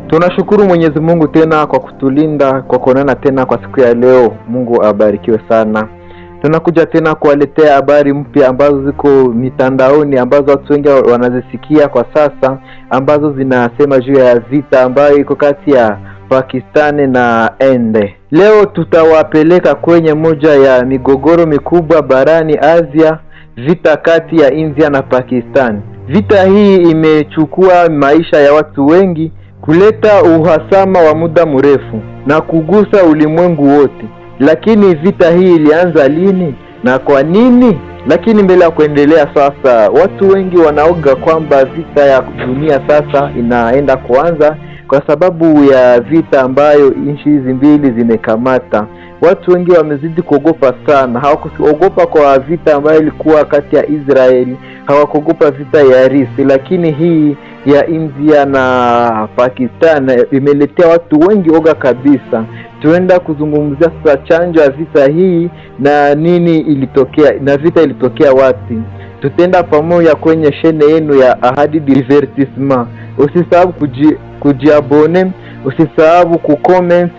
Tunashukuru Mwenyezi Mungu tena kwa kutulinda, kwa kuonana tena kwa siku ya leo. Mungu abarikiwe sana. Tunakuja tena kuwaletea habari mpya ambazo ziko mitandaoni, ambazo watu wengi wanazisikia kwa sasa, ambazo zinasema juu ya vita ambayo iko kati ya Pakistani na India. Leo tutawapeleka kwenye moja ya migogoro mikubwa barani Asia, vita kati ya India na Pakistan. Vita hii imechukua maisha ya watu wengi, kuleta uhasama wa muda mrefu na kugusa ulimwengu wote. Lakini vita hii ilianza lini na kwa nini? Lakini mbele ya kuendelea sasa, watu wengi wanaoga kwamba vita ya dunia sasa inaenda kuanza kwa sababu ya vita ambayo nchi hizi mbili zimekamata. Watu wengi wamezidi kuogopa sana. Hawakuogopa kwa vita ambayo ilikuwa kati ya Israeli, hawakuogopa vita ya Irisi, lakini hii ya India na Pakistan imeletea watu wengi oga kabisa. Tuenda kuzungumzia sasa chanjo ya vita hii na nini ilitokea na vita ilitokea wapi. Tutenda pamoja kwenye channel yenu ya Ahadi Divertissement. Usisahau kujiabone, usisahau kucomment,